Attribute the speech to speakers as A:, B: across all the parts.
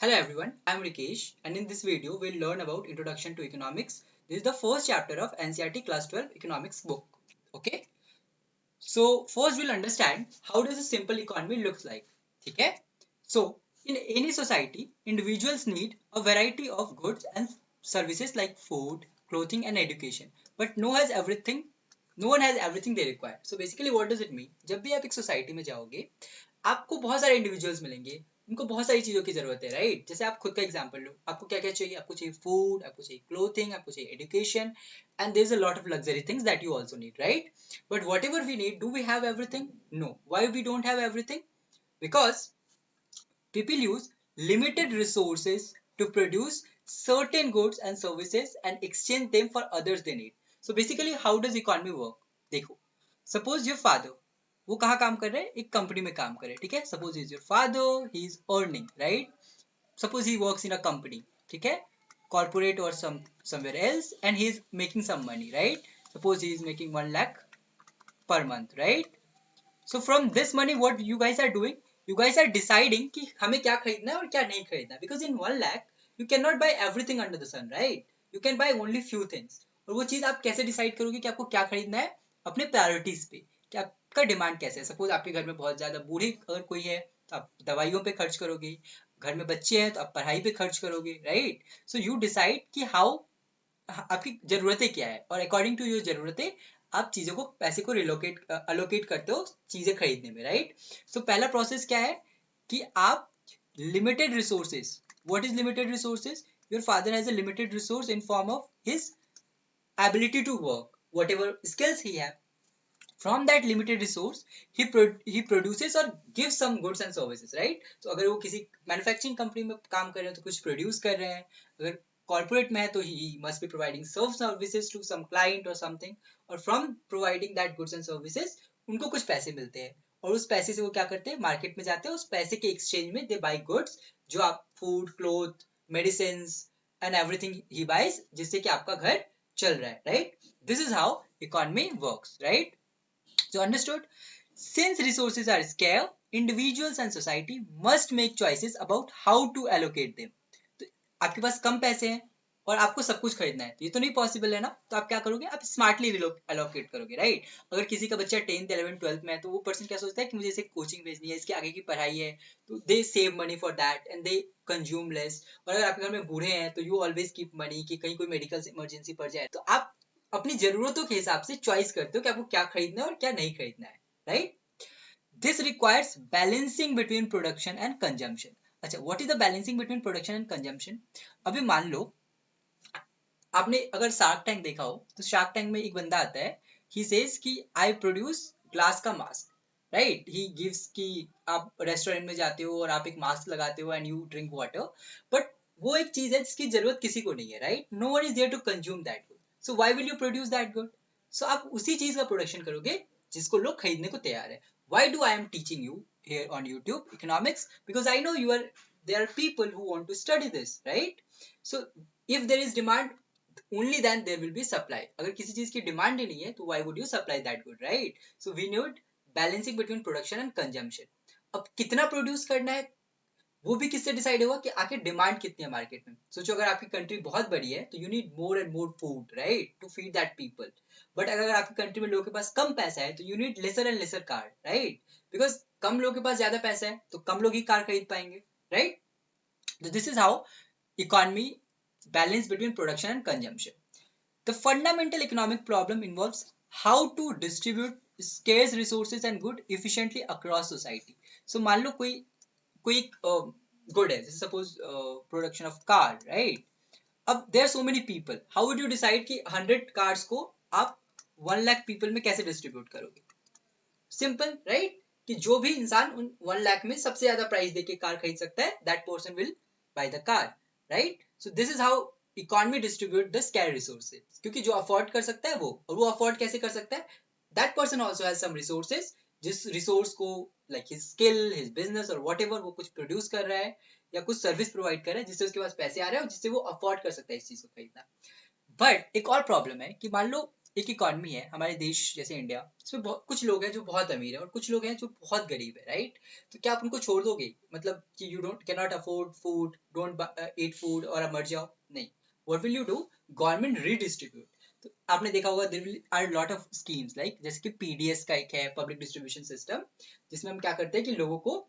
A: Hello everyone, I am Rikesh and in this video we'll learn about Introduction to Economics. This is the first chapter of NCERT Class 12 Economics book. Okay, so first we'll understand how does a simple economy looks like. Okay, so in any society, individuals need a variety of goods and services like food, clothing and education. But no one has everything they require. So basically what does it mean? जब भी आप एक society में जाओगे आपको बहुत सारे individuals मिलेंगे, उनको बहुत सारी चीजों की जरूरत है, राइट? जैसे आप खुद का एग्जांपल लो, आपको क्या क्या चाहिए? आपको चाहिए फूड, आपको चाहिए क्लोथिंग, आपको चाहिए education, and there is a lot of luxury things that you also need, right? But whatever we need, do we have everything? No. Why we don't have everything? Because people use limited resources to produce certain goods and services and exchange them for others they need. So basically how does economy work? देखो, suppose your father, वो कहाँ काम कर रहे हैं? एक company में काम कर रहे हैं, ठीक है? Suppose he is your father, he is earning, right? Suppose he works in a company, ठीक है? Corporate or somewhere else, and he is making some money, right? Suppose he is making 1 lakh per month, right? So from this money what you guys are doing? You guys are deciding कि हमें क्या खरीदना है और क्या नहीं खरीदना, because in 1 lakh you cannot buy everything under the sun, right? You can buy only few things. और वो चीज आप कैसे डिसाइड करोगे कि आपको क्या खरीदना है? अपने प्रायोरिटीज पे, कि आपका डिमांड कैसे है. सपोज आपके घर में बहुत ज्यादा बूढ़े अगर कोई है तो आप दवाइयों पे खर्च करोगे, घर में बच्चे हैं तो आप पढ़ाई पे खर्च करोगे, राइट? सो यू डिसाइड कि हाउ आपकी जरूरतें क्या है, और अकॉर्डिंग टू योर जरूरतें आप चीजों को, पैसे को रिलोकेट अलोकेट करते हो चीजें खरीदने में, राइट? सो पहला प्रोसेस क्या है कि आप limited resources. What is limited resources? Your father has a limited resource in form of his ability to work, whatever skills he have. From that limited resource he produces or gives some goods and services, right? So अगर वो किसी manufacturing company में काम कर रहे हैं तो कुछ प्रोड्यूस कर रहे हैं, अगर कॉर्पोरेट में है तो he must be providing services to some client or something, और from providing that goods and services उनको कुछ पैसे मिलते हैं, और उस पैसे से वो क्या करते हैं? मार्केट में जाते हैं, उस पैसे के एक्सचेंज में दे बाई गुड्स, जो आप food, cloth, medicine and everything ही बाइज, जिससे कि आपका घर चल रहा है, right? This is how economy works, right? So understood? Since resources are scarce, individuals and society must make choices about how to allocate them. तो आपके पास कम पैसे हैं और आपको सब कुछ खरीदना है, तो ये तो नहीं पॉसिबल है ना. तो आप क्या करोगे? आप स्मार्टली एलोकेट करोगे, राइट? अगर किसी का बच्चा 10th 11th 12th में है तो वो पर्सन क्या सोचता है कि मुझे इसे कोचिंग भेजनी है, इसके आगे की पढ़ाई है, तो they save money for that and they consume less. और अगर आपके घर में बूढ़े हैं तो यू ऑलवेज कीप मनी कि कहीं कोई मेडिकल इमरजेंसी पड़ जाए, तो आप अपनी जरूरतों के हिसाब से चॉइस करते हो कि आपको क्या खरीदना है और क्या नहीं खरीदना है, right? This requires balancing between production and consumption. अच्छा, what is the balancing between production and consumption? अभी मान लो आपने अगर शार्क टैंक देखा हो, तो शार्क टैंक में एक बंदा आता है, ही सेज कि आई प्रोड्यूस ग्लास का मास्क, राइट? ही गिव्स कि आप रेस्टोरेंट में जाते हो और आप एक मास्क लगाते हो and you drink water, but वो एक चीज है जिसकी जरूरत किसी को नहीं है, right? No one is there to consume that good, so why will you produce that good? So आप उसी चीज का प्रोडक्शन करोगे जिसको लोग खरीदने को तैयार है. Why do I am teaching you here on YouTube economics? Because I know there are people who want to study this, right? So if there is demand, only then there will be supply. अगर किसी चीज की demand ही नहीं है तो why would you supply that good, right? So we need balancing between production and consumption. अब कितना produce करना है वो भी किससे डिसाइड होगा कि आखिर डिमांड कितनी है मार्केट में. सोचो अगर आपकी कंट्री बहुत बड़ी है तो you need more and more food, right, to feed that people. But अगर आपकी कंट्री में लोगों के पास कम पैसा है तो you need lesser and lesser car, right? Because कम लोगों के पास ज्यादा पैसा है तो कम लोग ही कार खरीद पाएंगे, राइट? तो this is how economy balance between production and consumption. The fundamental economic problem involves how to distribute scarce resources and good efficiently across society. So मान लो कोई गुड है, जैसे suppose production of car, right? अब there are so many people, how would you decide कि 100 cars को आप 1 lakh people में कैसे डिस्ट्रीब्यूट करोगे? Simple, right? कि जो भी इंसान उन 1 लाख में सबसे ज्यादा प्राइस देके कार खरीद सकता है, that person will by the car, right? So this is how economy distribute the scarce resources. क्योंकि जो अफोर्ड कर सकता है वो, और वो अफोर्ड कैसे कर सकता है? That person also has some resources, जिस रिसोर्स को like his skill, his business और व्हाटएवर वो कुछ प्रोड्यूस कर रहा है या कुछ सर्विस प्रोवाइड कर रहा है जिससे उसके पास पैसे आ रहे हैं और जिससे वो अफोर्ड कर सकता है इस चीज को खरीदना. बट एक और प्रॉब्लम है कि मान लो एक इकॉनमी है हमारे देश जैसे इंडिया, इसमें कुछ लोग हैं जो बहुत अमीर है और कुछ लोग हैं जो बहुत गरीब है, राइट? तो क्या आप उनको छोड़ दोगे, मतलब कि you don't can not afford food, don't eat food और आप मर जाओ? नहीं। What will you do? Government redistribute. तो आपने देखा होगा there will are lot of schemes like, जैसे कि पीडीएस का एक है, पब्लिक डिस्ट्रीब्यूशन सिस्टम, जिसमें हम क्या करते हैं कि लोगों को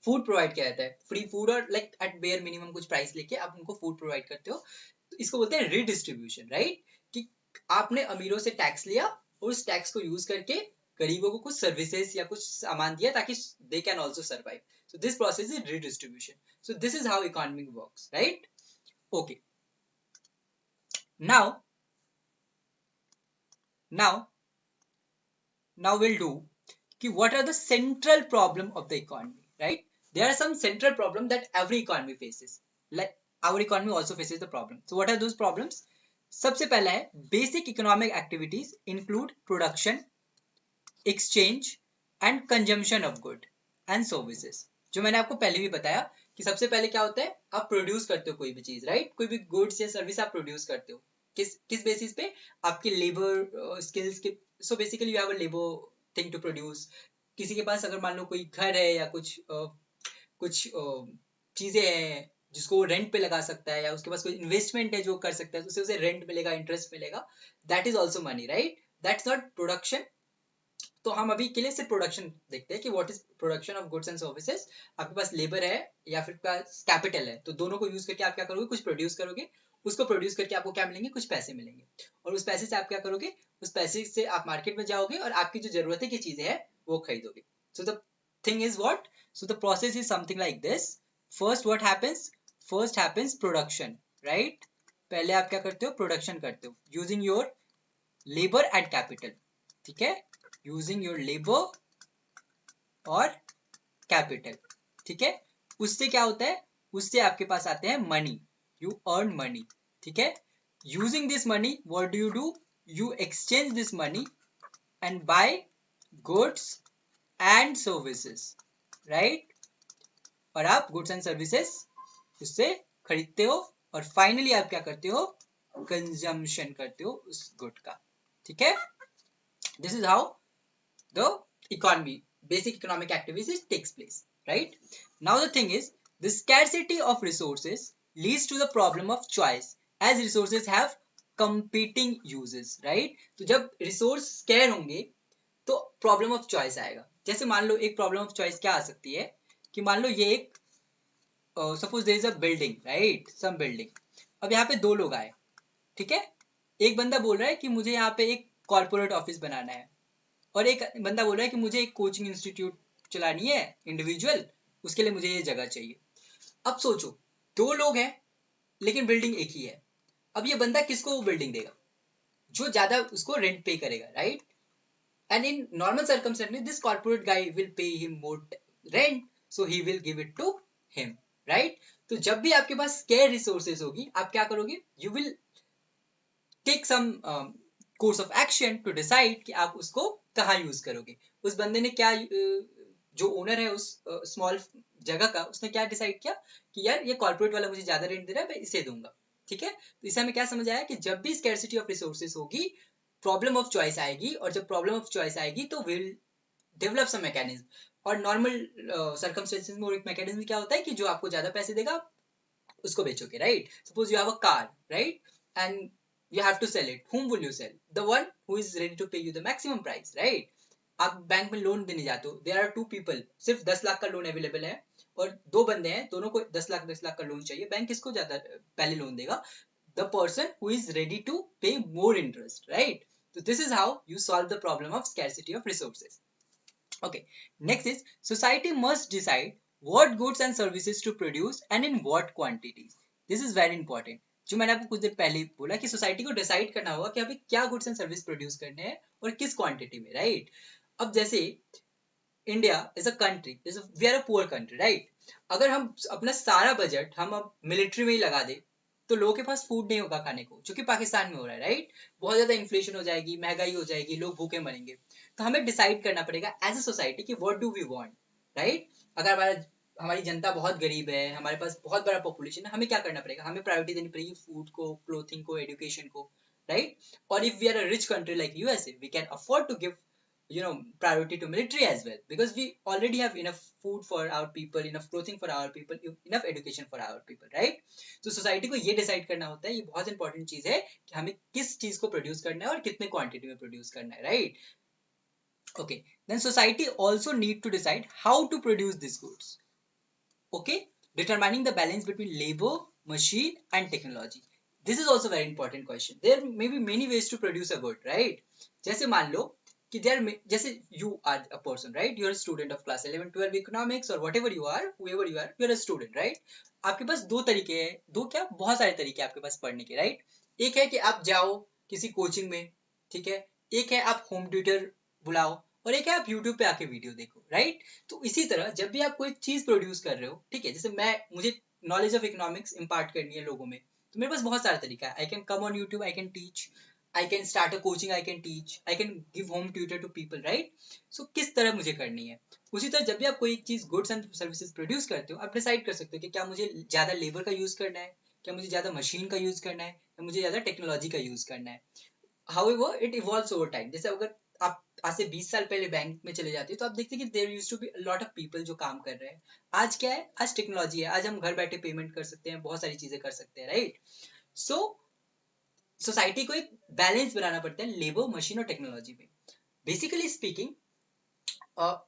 A: फूड प्रोवाइड किया जाता है, फ्री फूड, और लाइक एट बेयर मिनिमम कुछ प्राइस लेके आप उनको फूड प्रोवाइड करते हो। तो इसको बोलते हैं रीडिस्ट्रीब्यूशन, राइट? कि आपने अमीरों से टैक्स लिया और उस टैक्स को यूज करके गरीबों को कुछ सर्विसेज या कुछ सामान दिया ताकि they can also survive. So this process is redistribution. So this is how economy works, right? Okay, now now now we'll do कि what are the central problem of the economy, right? There are some central problem that every economy faces, like our economy also faces the problem. So what are those problems? सबसे पहला है basic economic activities include production, exchange and consumption of good and services. जो मैंने आपको पहले भी बताया कि सबसे पहले क्या होता है, आप प्रोड्यूस करते हो कोई भी चीज, राइट? कोई भी गुड्स या सर्विस आप प्रोड्यूस करते हो, किस बेसिस पे? आपके लेबर स्किल्स के। So basically you have a labour thing to produce. किसी के पास अगर मान लो कोई घर है या कुछ चीजें हैं जिसको वो रेंट पे लगा सकता है, या उसके पास कोई इन्वेस्टमेंट है जो कर सकता है, तो उसे रेंट मिलेगा, इंटरेस्ट मिलेगा, that is also money, right? That's not production. तो हम अभी के लिए सिर्फ प्रोडक्शन देखते हैं कि what is production of goods and services. आपके पास लेबर है या फिर कैपिटल है, तो दोनों को यूज करके आप क्या करोगे, कुछ प्रोड्यूस करोगे। उसको प्रोड्यूस करके आपको क्या मिलेंगे, कुछ पैसे मिलेंगे, और उस पैसे से आप क्या करोगे, उस पैसे से आप मार्केट में जाओगे और आपकी जो जरूरत की चीजें हैं वो खरीदोगे। So the thing is what, so the process is something like this. First what happens, first happens production, right? पहले आप क्या करते हो, प्रोडक्शन करते हो using your labour and capital, ठीक है? यूजिंग योर लेबर और कैपिटल, ठीक है? उससे क्या होता है, उससे आपके पास आते हैं मनी, यू अर्न मनी, ठीक है? Using this money what do you do, you exchange this money and buy goods and services, right? और आप गुड्स एंड सर्विसेज उससे खरीदते हो और फाइनली आप क्या करते हो, कंजम्पशन करते हो उस गुड का, ठीक है? This is how the economy, basic economic activities takes place, right? Now the thing is, the scarcity of resources leads to the problem of choice, as resources have competing uses, right? तो जब resource scarce होंगे तो problem of choice आएगा। जैसे मान लो एक problem of choice क्या आ सकती है कि मान लो ये एक suppose there is a building, right? Some building, अब यहाँ पे दो लोग आए, ठीक है? एक बंदा बोल रहा है कि मुझे यहाँ पे एक कॉर्पोरेट ऑफिस बनाना है, और एक बंदा बोल रहा है कि मुझे एक कोचिंग इंस्टीट्यूट चलानी है इंडिविजुअल, उसके लिए मुझे ये जगह चाहिए। अब सोचो, दो लोग हैं लेकिन बिल्डिंग एक ही है। अब ये बंदा किसको वो बिल्डिंग देगा, जो ज्यादा उसको रेंट पे करेगा, right? And in normal circumstances this corporate guy will pay him more rent, so he will give it to him, right? तो जब भी आपके पास स्केयर रिसोर्सेज होगी, आप क्या करोगे, you will take some course of action to decide कि आप उसको कहाँ यूज करोगे। उस बंदे ने क्या जो ओनर है उस स्मॉल जगह का, उसने क्या डिसाइड किया कि यार ये कॉर्पोरेट वाला मुझे ज्यादा रेंट दे रहा है, मैं इसे दूंगा, ठीक है? तो इससे हमें क्या समझ आया कि जब भी स्कैर्सिटी ऑफ रिसोर्सेज होगी, प्रॉब्लम ऑफ चॉइस आएगी, और जब प्रॉब्लम ऑफ चॉइस आएगी तो विल डेवलप सम मैकेनिज्म। और नॉर्मल सर्कमस्टेंसेस में एक मैकेनिज्म क्या होता है कि जो आपको ज्यादा पैसे देगा उसको बेचोगे, right? Suppose you have a car, right? And you have to sell it, whom will you sell? The one who is ready to pay you the maximum price, right? आप बैंक में लोन देने जाते हो, there are two people, सिर्फ 10 लाख का loan available है और दो बंदे हैं, दोनों को 10 लाख का लोन चाहिए, बैंक किसको ज्यादा पहले लोन देगा? The person who is ready to pay more interest, right? So this is how you solve the problem of scarcity of resources. Okay, next is society must decide what goods and services to produce and in what quantities. This is very important. जो मैंने आपको कुछ देर पहले बोला कि society को decide करना होगा कि अभी क्या गुड्स एंड सर्विस प्रोड्यूस करने हैं और किस क्वांटिटी में, राइट? अब जैसे India is a country, we are a poor country, right? अगर हम अपना सारा बजट हम अब मिलिट्री में ही लगा दे तो लोगों के पास फूड नहीं होगा खाने को, जो कि पाकिस्तान में हो रहा है, राइट? बहुत ज्यादा इन्फ्लेशन हो जाएगी, महंगाई हो जाएगी, लोग भूखे मरेंगे। तो हमें डिसाइड करना पड़ेगा एज अ सोसाइटी कि what do we want, right? अगर हमारी जनता बहुत गरीब है, हमारे पास बहुत बड़ा पॉपुलेशन है, हमें क्या करना पड़ेगा, हमें प्रायोरिटी देनी पड़ेगी फूड को, क्लोथिंग को, एजुकेशन को, right? Or if we are a rich country like USA, we can afford to give priority to military as well, because we already have enough food for our people, enough clothing for our people, enough education for our people, right? तो society को ये decide करना होता है, ये बहुत important चीज है कि हमें किस चीज को प्रोड्यूस करना है और कितने क्वांटिटी में प्रोड्यूस करना है, right? Okay, then society also need to decide how to produce these goods. Okay, determining the balance between labor, machine and technology. This is also very important question. There may be many ways to produce a good, right? जैसे मान लो कि जैसे you are a person, right? You are a student of class 11, 12 economics or whatever you are, whoever you are, you are a student, right? आपके पास दो तरीके हैं, दो क्या बहुत सारे तरीके हैं आपके पास पढ़ने के, राइट? एक है कि आप जाओ किसी कोचिंग में, ठीक है? एक है आप होम ट्यूटर बुलाओ, और एक है आप यूट्यूब पे आके वीडियो देखो, राइट? तो इसी तरह जब भी आप कोई चीज प्रोड्यूस कर रहे हो, ठीक है, जैसे मुझे नॉलेज ऑफ इकोनॉमिक्स इम्पार्ट करनी है लोगों में, तो मेरे पास बहुत सारा तरीका है. I can come on YouTube, I can teach, I can start a coaching, I can teach, I can give home tutor to people, right? So किस तरह मुझे करनी है. उसी तरह जब भी आप कोई एक चीज गुड्स एंड सर्विसेज प्रोड्यूस करते हो, आप डिसाइड कर सकते हो कि क्या मुझे ज्यादा लेबर का यूज करना है, क्या मुझे ज्यादा मशीन का यूज करना है, या मुझे ज्यादा टेक्नोलॉजी का यूज करना है. However, it evolves over time. जैसे अगर आप आज से 20 साल पहले बैंक में चले जाते हो तो आप देखते हैं कि there used to be lot of people जो काम कर रहे हैं. आज क्या है, आज टेक्नोलॉजी है, आज हम घर बैठे पेमेंट कर सकते हैं, बहुत सारी चीजें कर सकते हैं, राइट? सो सोसाइटी को एक बैलेंस बनाना पड़ता है लेबर, मशीन और टेक्नोलॉजी में. Basically speaking,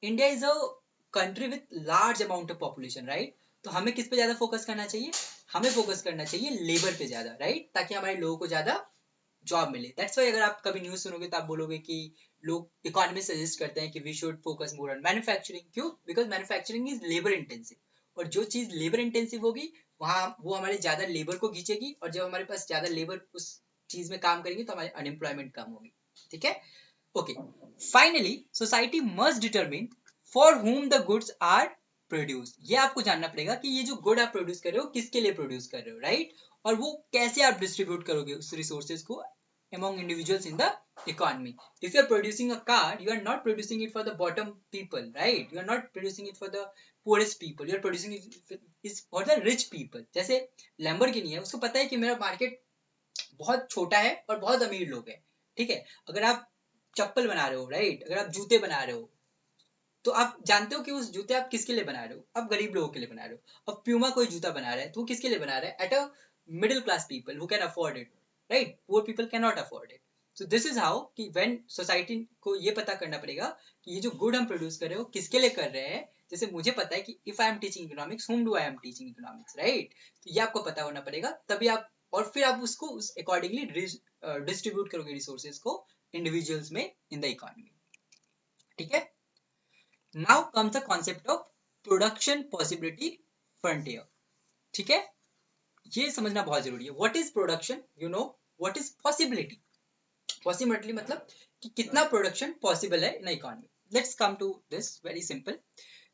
A: India is a country with large amount of population, right? तो हमें किस पे ज्यादा फोकस करना चाहिए? हमें फोकस करना चाहिए लेबर पे ज्यादा, राइट? ताकि हमारे लोगों को ज्यादा जॉब मिले. दैट्स व्हाई अगर आप कभी न्यूज सुनोगे तो आप बोलोगे कि लोग इकोनॉमिस्ट सजेस्ट करते हैं कि we should focus more on manufacturing. क्यों? Because manufacturing is labour intensive, और जो चीज लेबर इंटेंसिव होगी वहां वो हमारे ज्यादा लेबर को खींचेगी, और जब हमारे पास ज्यादा लेबर उस चीज में काम करेंगे तो हमारी अनएम्प्लॉयमेंट कम होगी, ठीक है? Okay, finally society must determine for whom the goods are produce. ये आपको जानना पड़ेगा कि ये जो गुड आप प्रोड्यूस कर रहे हो किसके लिए प्रोड्यूस कर रहे हो, राइट? और वो कैसे आप डिस्ट्रीब्यूट करोगे उस रिसोर्सेज को among individuals in the economy. If you are producing a car, you are not producing it for the bottom people, right? You are not producing it for the poorest people. You are producing it is for the rich people. जैसे Lamborghini है, उसको पता है कि मेरा market बहुत छोटा है और बहुत अमीर लोग हैं, ठीक है? अगर आप चप्पल बना रहे हो, राइट? अगर आप जूते बना रहे हो, तो आप जानते हो कि उस जूते आप किसके लिए बना रहे हो? आप गरीब लोगों के लिए बना रहे हो. अब प्यूमा कोई जूता बना रहा है तो वो किसके लिए बना रहा है? At a middle class people who can afford it, right? Poor people can not afford it. So this is how कि व्हेन सोसाइटी को ये पता करना पड़ेगा कि ये जो गुड हम प्रोड्यूस कर रहे हो किसके लिए कर रहे हैं. जैसे मुझे पता है कि if I am teaching economics, whom do I am teaching economics, right? तो ये आपको पता होना पड़ेगा, तभी आप और फिर आप उसको उस अकॉर्डिंगली डिस्ट्रीब्यूट करोगे रिसोर्सेज को इंडिविजुअल्स में इन द इकोनॉमी, ठीक है? Now comes the concept of production possibility frontier. ठीक है, ये समझना बहुत जरूरी है. What is production? You know what is possibility? Possibility मतलब कि कितना प्रोडक्शन पॉसिबल है in economy. Let's come to this very simple.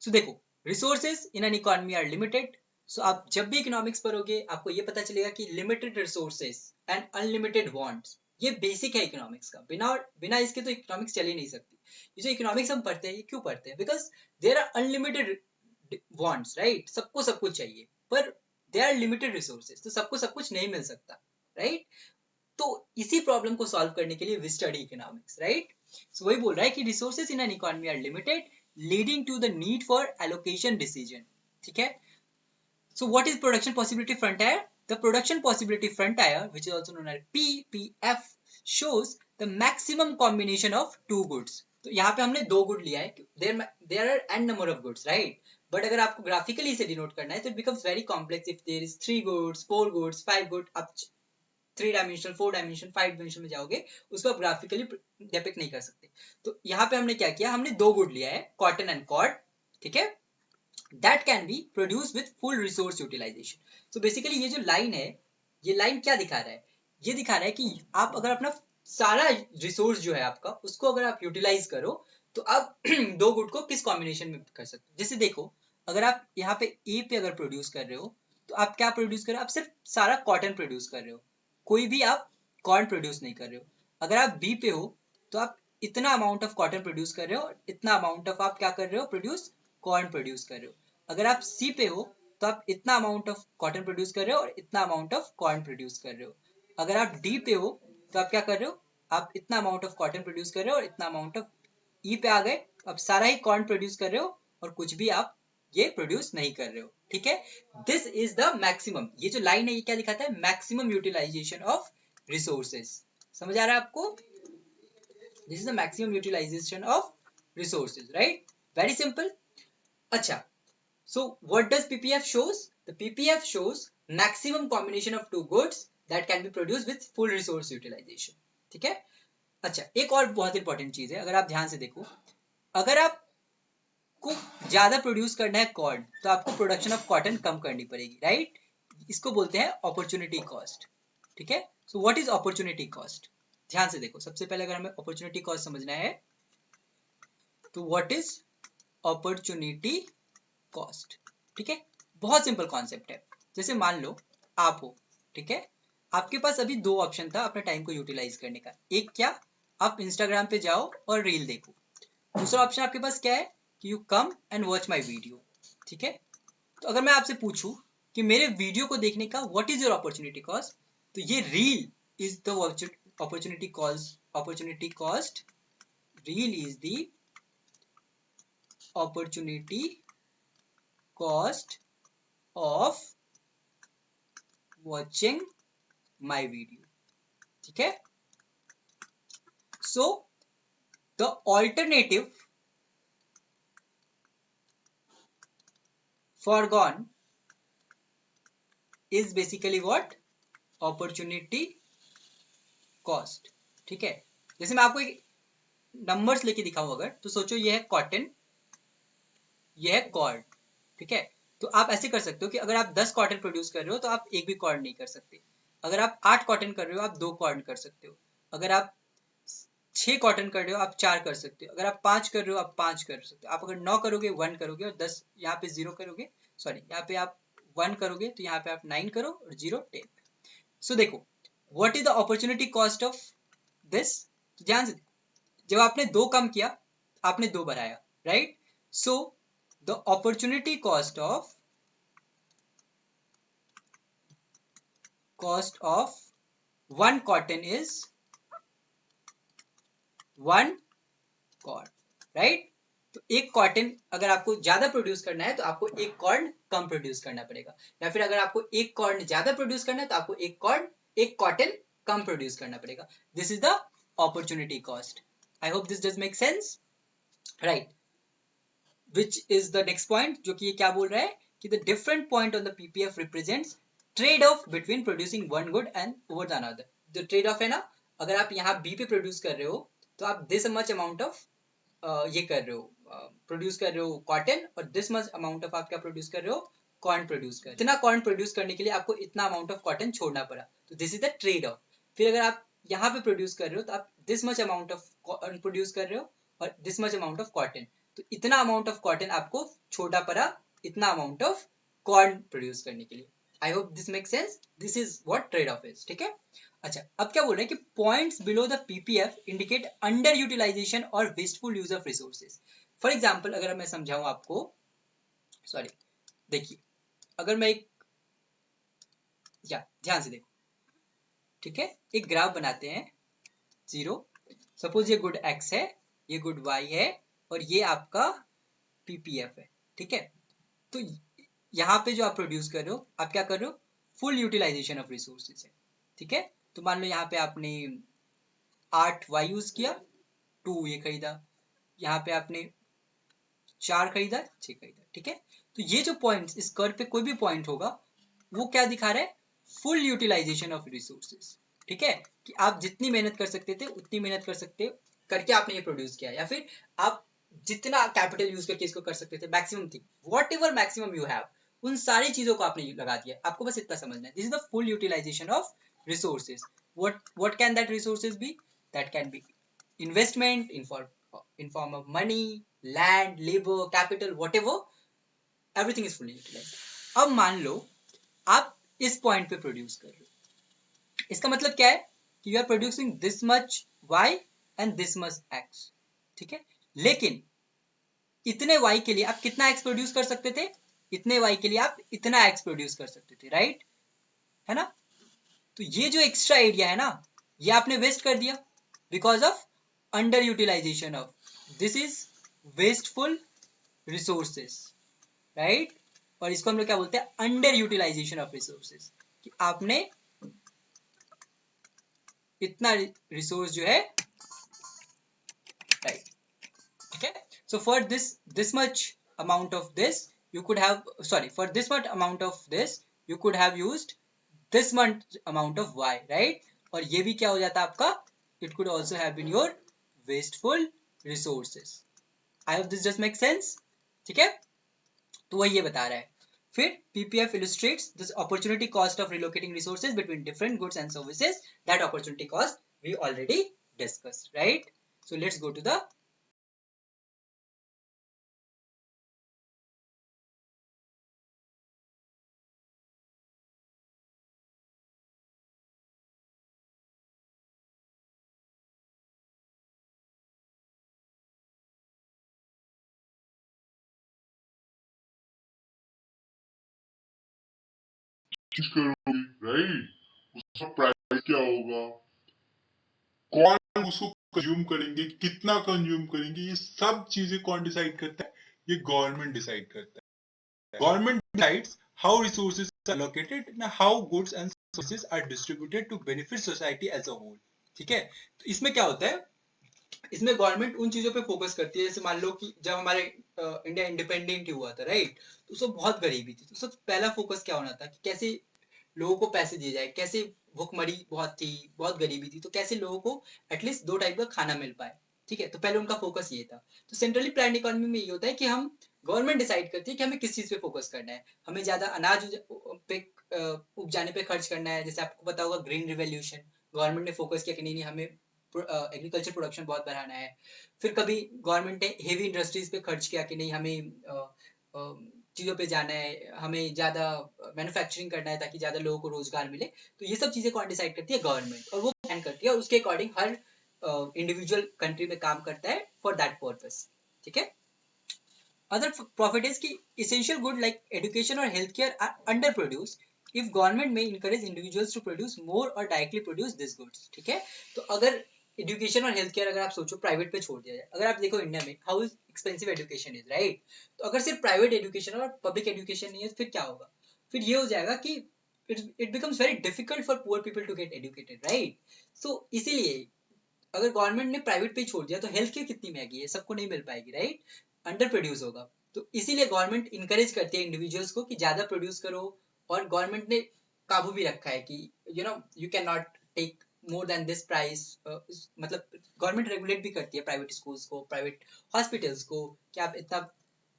A: So देखो, resources in an economy are limited. So आप जब भी इकोनॉमिक्स पढ़ोगे आपको ये पता चलेगा कि limited resources and unlimited wants, ये बेसिक है इकोनॉमिक्स का. बिना बिना इसके तो इकोनॉमिक्स चल ही नहीं सकती. ये जो इकोनॉमिक्स हम पढ़ते हैं ये क्यों पढ़ते हैं? Because there are unlimited wants, right? सबको सब कुछ चाहिए, पर देयर आर लिमिटेड रिसोर्सेज, तो सबको सब कुछ नहीं मिल सकता, राइट? तो इसी प्रॉब्लम को सॉल्व करने के लिए we study economics, right? So वही बोल रहा है कि resources in an economy are limited leading to the need for allocation decision, ठीक है? So what is production possibility frontier? The production possibility frontier, which is also known as PPF, shows the maximum combination of two goods. तो यहाँ पे हमने दो good लिया है. There are n number of goods, right? But अगर आपको graphically इसे डिनोट करना है तो it becomes very complex if there is 3 goods, 4 goods, 5 goods. आप 3 dimensional, 4 dimensional, 5 dimensional में जाओगे उसको आप ग्राफिकली डिपिक्ट नहीं कर सकते. तो यहाँ पे हमने क्या किया? हमने दो गुड लिया है, कॉटन एंड कॉर्ड, ठीक है? That can be produced with full resource utilization. So basically ये जो लाइन है, ये लाइन क्या दिखा रहा है? ये दिखा रहा है कि आप अगर अपना सारा रिसोर्स जो है आपका उसको अगर आप यूटिलाइज करो तो आप दो गुड को किस कॉम्बिनेशन में कर सकते हो. जैसे देखो, अगर आप यहाँ पे ए पे अगर प्रोड्यूस कर रहे हो तो आप क्या प्रोड्यूस कर रहे हो? आप सिर्फ सारा कॉटन प्रोड्यूस कर रहे हो, कोई भी आप कॉर्न प्रोड्यूस नहीं कर रहे हो. अगर आप बी पे हो तो आप इतना अमाउंट ऑफ कॉटन प्रोड्यूस कर रहे हो, इतना अमाउंट ऑफ आप क्या कर रहे हो? प्रोड्यूस कॉर्न प्रोड्यूस कर रहे हो. अगर आप सी पे हो तो आप इतना अमाउंट ऑफ कॉटन प्रोड्यूस कर रहे हो और इतना अमाउंट ऑफ कॉर्न प्रोड्यूस कर रहे हो. अगर आप डी पे हो तो आप क्या कर रहे हो, आप इतना अमाउंट ऑफ कॉटन प्रोड्यूस कर रहे हो और इतना अमाउंट ऑफ ई पे आ गए, अब सारा ही कॉर्न प्रोड्यूस कर रहे हो और कुछ भी आप ये प्रोड्यूस नहीं कर रहे हो, ठीक है। दिस इज द मैक्सिमम, ये जो लाइन है ये क्या दिखाता है, मैक्सिमम यूटिलाइजेशन ऑफ रिसोर्सेज। समझ आ रहा है आपको, this is the maximum utilisation of resources, right, very simple. अच्छा, so what does ppf shows, the ppf shows maximum combination of two goods that can be produced with full resource utilization, ठीक है। अच्छा, एक और बहुत important चीज है, अगर आप ध्यान से देखो, अगर आपको ज्यादा प्रोड्यूस करना है कॉर्न तो आपको प्रोडक्शन ऑफ कॉटन कम करनी पड़ेगी, राइट, इसको बोलते हैं अपॉर्चुनिटी कॉस्ट, ठीक है। So what is opportunity cost, ध्यान से देखो, सबसे पहले अगर हमें अपॉर्चुनिटी कॉस्ट समझना है तो व्हाट इज अपॉर्चुनिटी कॉस्ट, ठीक है, बहुत सिंपल कॉन्सेप्ट है। जैसे मान लो आप हो, ठीक है, आपके पास अभी दो ऑप्शन था अपने टाइम को यूटिलाइज करने का, एक क्या, आप इंस्टाग्राम पे जाओ और रील देखो, दूसरा ऑप्शन आपके पास क्या है कि you come and watch my video, ठीक है। तो अगर मैं आपसे पूछूं कि मेरे वीडियो को देखने का what is your opportunity cost, तो ये reel is the opportunity cost, reel is the opportunity cost of watching my video, ठीक है। So the alternative foregone is basically what, opportunity cost, ठीक है। जैसे मैं आपको एक नंबर्स लेके दिखाऊं अगर, तो सोचो ये है कॉटन, ये है कॉर्ड, ठीक है। तो आप ऐसे कर सकते हो कि अगर आप 10 कॉटन प्रोड्यूस कर रहे हो तो आप एक भी कॉर्ड नहीं कर सकते, अगर आप 8 कॉटन कर रहे हो आप 2 कॉर्ड कर सकते हो, अगर आप 6 कॉटन कर रहे हो आप 4 कर सकते हो, अगर आप 5 कर रहे हो आप 5 कर सकते हो, आप अगर 9 करोगे 1 करोगे और 10 यहाँ पे 0 करोगे, सॉरी यहाँ पे आप 1 करोगे तो यहाँ पे आप 9 करो और 0 10। सो देखो what is the opportunity cost of this, तो ध्यान से, जब आपने 2 कम किया आपने 2 बढ़ाया, right. So the opportunity cost of one cotton is 1 cord, right। तो एक कॉटन अगर आपको ज्यादा प्रोड्यूस करना है तो आपको एक कॉर्ड कम प्रोड्यूस करना पड़ेगा, या फिर अगर आपको एक कॉर्ड ज्यादा प्रोड्यूस करना है तो आपको एक कॉटन कम प्रोड्यूस करना पड़ेगा। This is the opportunity cost. I hope this does make sense, right. Which is the next point, जो कि ये क्या बोल रहा है कि the different point on the PPF represents trade off between producing one good and over the another। जो trade off है ना, अगर आप यहाँ B पे प्रोड्यूस कर रहे हो तो आप this much amount of ये कर रहे हो, प्रोड्यूस कर रहे हो कॉटन, और this much amount of आप क्या प्रोड्यूस कर रहे हो, कॉर्न प्रोड्यूस कर रहे हो, इतना कॉर्न प्रोड्यूस करने के लिए आपको इतना अमाउंट ऑफ कॉटन छोड़ना पड़ा, तो this is the trade off. फिर अगर आप यहाँ पे प्रोड्यूस कर रहे हो तो आप this much amount of corn produce कर रहे हो और this much amount of cotton, तो इतना अमाउंट ऑफ कॉटन आपको छोटा पड़ा इतना अमाउंट ऑफ कॉर्न प्रोड्यूस करने के लिए। I hope this make sense, this is what trade off is, ठीक है। अच्छा, अब क्या बोल रहे हैं कि points below the PPF indicate under utilization और wasteful use of resources. For example अगर मैं समझाऊं आपको, सॉरी देखिए, अगर मैं एक, या ध्यान से देखो, ठीक है, एक ग्राफ बनाते हैं 0, सपोज ये गुड x है, ये गुड y है और ये आपका पीपीएफ है, ठीक है। तो यहाँ पे जो आप प्रोड्यूस कर रहे हो आप क्या कर रहे हो, फुल यूटिलाइजेशन ऑफ रिसोर्सेज है, ठीक है। तो मान लो यहाँ पे आपने 8 y यूज किया, 2 ये खरीदा, यहाँ पे आपने 4 खरीदा, 6 खरीदा, ठीक है। तो ये जो पॉइंट्स इस कर्व पे कोई भी पॉइंट होगा वो क्या दिखा रहा है, फुल यूटिलाइजेशन ऑफ रिसोर्सेज, ठीक है, कि आप जितनी मेहनत कर सकते थे उतनी मेहनत कर सकते करके आपने ये प्रोड्यूस किया, या फिर आप जितना कैपिटल यूज करके इसको कर सकते थे, maximum thing what ever maximum you have, उन सारी चीजों को आपने लगा दिया, आपको बस इतना समझना है। This is the full utilisation of resources. what can that resources be, that can be investment in form of money, land, labor, capital, whatever, everything is fully utilized। अब मान लो आप इस पॉइंट पे प्रोड्यूस कर रहे हो, इसका मतलब क्या है कि you are producing this much y and this much x, ठीक है। लेकिन इतने y के लिए आप कितना x प्रोड्यूस कर सकते थे, इतने y के लिए आप इतना x प्रोड्यूस कर सकते थे, राइट, है ना। तो ये जो एक्स्ट्रा एरिया है ना, ये आपने वेस्ट कर दिया because of under utilisation of, this is wasteful resources, right. और इसको हम लोग क्या बोलते हैं, अंडर यूटिलाइजेशन ऑफ रिसोर्सेस, कि आपने इतना रिसोर्स जो है, राइट, ठीक है। So for this much amount of this you could have, sorry, for this much amount of this you could have used this much amount of y, right? और ये भी क्या हो जाता है आपका, it could also have been your wasteful resources. I hope this just makes sense, ठीक है। तो वही ये बता रहा है। फिर PPF illustrates this opportunity cost of relocating resources between different goods and services. That opportunity cost we already discussed, right? So let's go to the
B: right, उसका प्राइस क्या होगा, कौन उसको कंज्यूम करेंगे, कितना कंज्यूम करेंगे, ये सब चीजें कौन डिसाइड करता है, ये गवर्नमेंट डिसाइड करता है। Government decides how resources are allocated and how goods and services are distributed to benefit society as a whole, ठीक है।
A: तो इसमें क्या होता है, इसमें गवर्नमेंट उन चीजों पे फोकस करती है, जैसे मान लो कि जब हमारे इंडिया इंडिपेंडेंट हुआ था, राइट, तो सब बहुत गरीबी थी, तो सब पहला फोकस क्या होना था कि कैसे लोगों को पैसे दिए जाए, कैसे भुखमरी बहुत थी, बहुत गरीबी थी, तो कैसे लोगों को एटलीस्ट 2 टाइप का खाना मिल पाए, ठीक है। तो पहले उनका फोकस ये था। तो सेंट्रली प्लान्ड इकोनॉमी में ये होता है कि हम, गवर्नमेंट डिसाइड करती है कि हमें किस चीज पे फोकस करना है, हमें ज्यादा अनाज पे उपजाने पे खर्च करना है। जैसे आपको पता होगा ग्रीन रिवॉल्यूशन, गवर्नमेंट ने फोकस किया कि नहीं हमें एग्रीकल्चर प्रोडक्शन बहुत बढ़ाना है। फिर कभी गवर्नमेंट ने हेवी इंडस्ट्रीज पे खर्च किया कि नहीं हमें चीज़ों पे जाना है, हमें ज़्यादा मैन्युफैक्चरिंग करना है ताकि ज़्यादा लोगों को रोजगार मिले। तो ये सब चीज़ें कौन डिसाइड करती है, गवर्नमेंट, और वो प्लान करती है और उसके अकॉर्डिंग हर इंडिविजुअल कंट्री में काम करता है फॉर दैट पर्पस, ठीक है। Other profit is कि essential good like education or healthcare are underproduced if government may encourage individuals to produce more or directly produce these goods, ठीक है। तो अगर एजुकेशन और हेल्थ केयर अगर आप सोचो प्राइवेट पे छोड़ दिया जाए, अगर आप देखो इंडिया में how expensive education is, right, तो अगर सिर्फ प्राइवेट एजुकेशन और पब्लिक एजुकेशन नहीं है फिर क्या होगा, फिर ये हो जाएगा कि it becomes very difficult for poor people to get educated, right. So इसीलिए अगर गवर्नमेंट ने प्राइवेट पे ही छोड़ दिया तो हेल्थ केयर कितनी महंगी है, सबको नहीं मिल पाएगी, राइट, अंडर प्रोड्यूस होगा। तो इसीलिए गवर्नमेंट इंकरेज करती है इंडिविजुअल्स को कि ज्यादा प्रोड्यूस करो। और गवर्नमेंट ने काबू भी रखा है कि you can not take more than this price, मतलब गवर्नमेंट रेगुलेट भी करती है प्राइवेट स्कूल्स को, प्राइवेट हॉस्पिटल्स को, कि आप इतना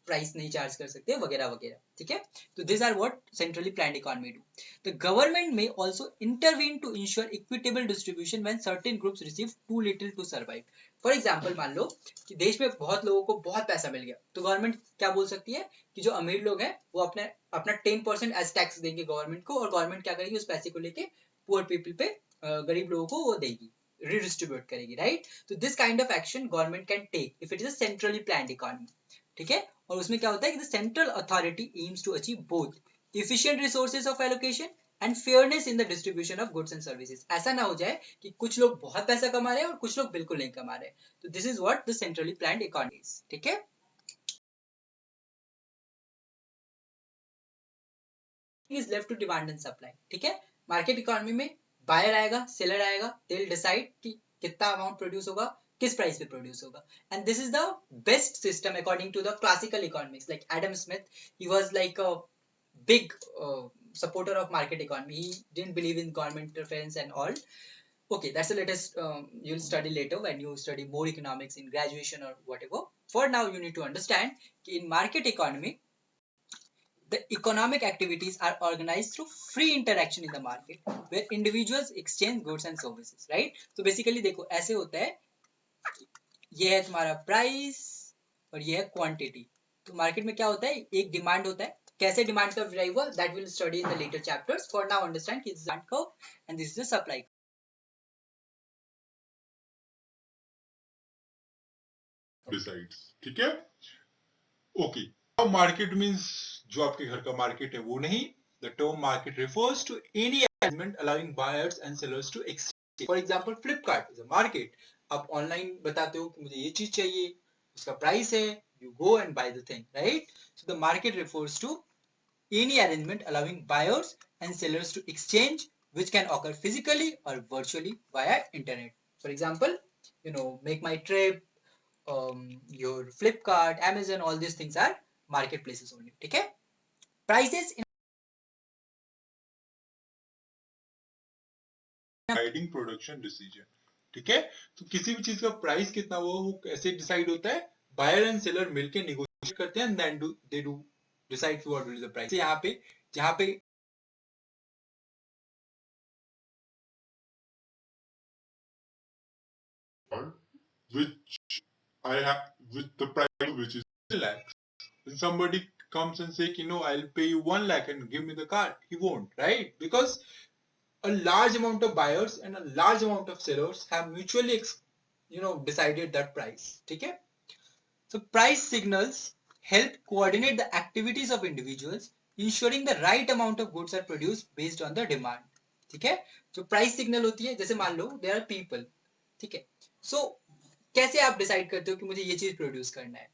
A: प्राइस नहीं चार्ज कर सकते वगैरह वगैरह, ठीक है। तो this are what centrally planned economy do. The government may also intervene to ensure equitable distribution when certain groups receive too little to survive. For example, मान लो कि देश में बहुत लोगों को बहुत पैसा मिल गया, तो गवर्नमेंट क्या बोल सकती है कि जो अमीर लोग हैं वो अपने अपना 10% एज टैक्स देंगे गवर्नमेंट को, और गवर्नमेंट क्या करेगी उस पैसे को लेके पुअर पीपल पे, गरीब लोगों को वो देगी, रिडिस्ट्रीब्यूट करेगी, राइट। तो this kind of action government can take if it is a centrally planned economy, ठीक है। और उसमें क्या होता है कि the central authority aims to achieve both efficient resources of allocation and fairness in the distribution of goods and services. ऐसा ना हो जाए कि कुछ लोग बहुत पैसा कमा रहे हैं और कुछ लोग बिल्कुल नहीं कमा रहे। तो this is what the centrally planned economy is, ठीक है। is left to demand and supply, ठीक है। मार्केट इकोनॉमी में बायर आएगा, सेलर आएगा, they will decide कि कितना अमाउंट प्रोड्यूस होगा, किस प्राइस पे प्रोड्यूस होगा, and this is the best system according to the classical economics like Adam Smith. He was like a big supporter of market economy. He didn't believe in government interference and all. Okay, that's the latest. You'll study later when you study more economics in graduation or whatever. For now, you need to understand in market economy, the economic activities are organized through free interaction in the market, where individuals exchange goods and services. Right? So basically, देखो ऐसे होता है, ये है तुम्हारा price और ये है क्वांटिटी। तो मार्केट में क्या होता है, एक डिमांड होता है, कैसे डिमांड कर्व ड्राइव हुआ that will study in the later chapters. For now understand कि this is demand curve and this is the supply
B: decides, ठीक है। ओके, नाउ मार्केट मींस जो आपके घर का मार्केट है वो नहीं। The term market refers to any arrangement allowing buyers and sellers to exchange
A: for example Flipkart is a market. आप ऑनलाइन बताते हो कि मुझे ये चीज चाहिए, उसका प्राइस है, you go and buy the thing, right? So the market refers to any arrangement allowing buyers and sellers to exchange, which can occur physically or virtually via internet. For example, Make My Trip, your Flipkart, Amazon, all these things are marketplaces only. ठीक है? Prices in
B: guiding production decision. ठीक है, तो किसी भी चीज का price कितना वो कैसे डिसाइड होता है, बायर एंड सेलर मिलके नेगोशिएट करते हैं, then they do decide what is the price. यहाँ पे जहाँ पे which I have with the price which is 1 lakh. When somebody comes and say, I'll pay you 1 lakh and give me the car, he won't, right? Because a large amount of buyers and a large amount of sellers have mutually decided that price. ठीक है? So price signals help coordinate the activities of individuals, ensuring the right amount of goods are produced based on the demand. ठीक है? जो price signal होती है, जैसे मान लो there are people, ठीक है? So कैसे आप डिसाइड करते हो कि मुझे ये चीज प्रोड्यूस करना है?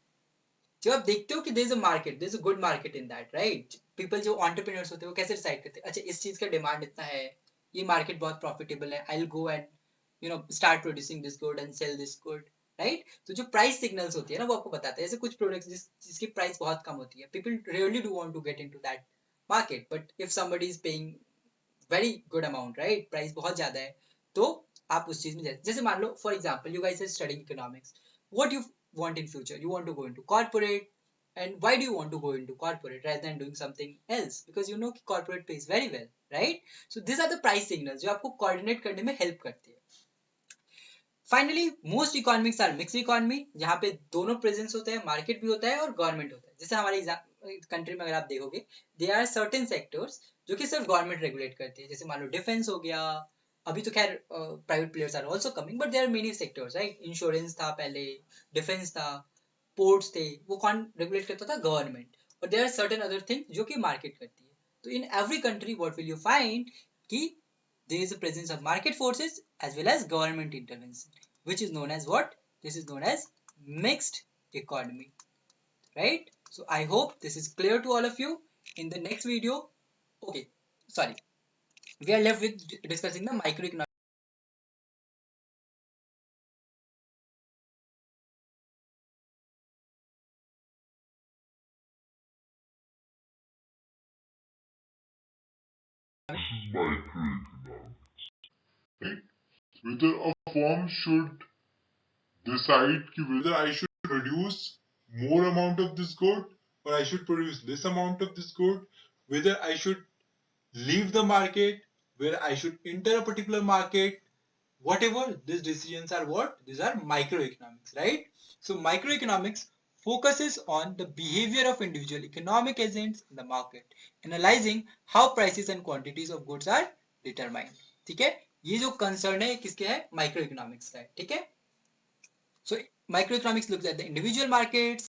B: जब आप देखते हो कि there is a market, there is a good market in that, right? People जो एंटरप्रेन्योर्स होते हैं वो कैसे डिसाइड करते हैं, अच्छा इस चीज का डिमांड इतना है, ये मार्केट बहुत प्रॉफिटेबल है, I will go and start producing this good and sell this good, right? तो जो प्राइस सिग्नल्स होती है ना वो आपको बताते हैं. जैसे कुछ प्रोडक्ट्स जिसकी प्राइस बहुत कम होती है, people really do want to get into that market, but if somebody is paying very good amount, right, price बहुत ज्यादा है, तो आप उस चीज में जैसे मान लो for example you guys are studying economics, what you want in future, you want to go into corporate, and why do you want to go into corporate rather than doing something else? Because you know corporate pays very well, right? So these are the price signals जो आपको coordinate करने में help करती है. Finally, most economics are mixed economy, जहाँ पे दोनों presence होते हैं, market भी होता है और government होता है. जैसे हमारे country में अगर आप देखोगे, there are certain sectors जो कि सिर्फ government regulate करती है. जैसे मान लो defense हो गया, अभी तो खैर private players are also coming, but there are many sectors, right? Insurance था पहले, defense था, ports थे, वो कौन regulate करता था? Government. But there are certain other things जो कि market करती है. तो in every country what will you find कि there is a presence of market forces as well as government intervention, which is known as what? This is known as mixed economy, right? So I hope this is clear to all of you. In the next video, okay, sorry, we are left with discussing the microeconomic. Microeconomics. Right? Whether a firm should decide whether I should produce more amount of this good or I should produce less amount of this good, whether I should leave the market, where I should enter a particular market, whatever, these decisions are what? These are microeconomics, right? So microeconomics focuses on the behavior of individual economic agents in the market, analyzing how prices and quantities of goods are determined. ठीक है, ये जो concern है किसके है? Microeconomics का है. ठीक है, so microeconomics looks at the individual markets,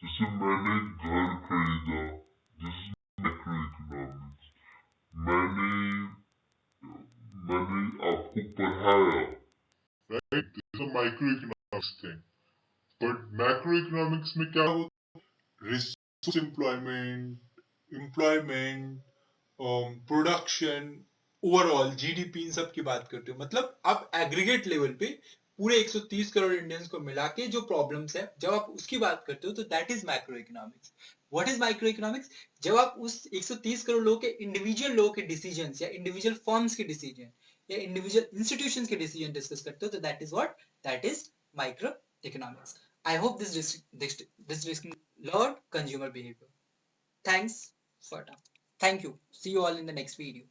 B: जैसे मैंने घर खरीदा, दिस इज माइक्रोइकोनॉमिक्स. मैंने मैंने आपको पढ़ाया, right, this is microeconomics thing. But macroeconomics में क्या होता है? Resource employment, production, overall GDP, इन सब की बात करते हो. मतलब आप एग्रीगेट लेवल पे पूरे 130 करोड़ इंडियंस को मिला के जो प्रॉब्लम्स है, जब आप उसकी बात करते हो तो that is micro economics. What is micro economics? जब आप उस 130 करोड़ लोगों के इंडिविजुअल लोगों के डिसीजंस या इंडिविजुअल फर्म्स के डिसीजन या इंडिविजुअल इंस्टीट्यूशंस के डिसीजन डिस्कस करते हो तो that is what? That is micro economics. I hope this learned consumer behavior. Thanks for time. Thank you. See you all in the next video.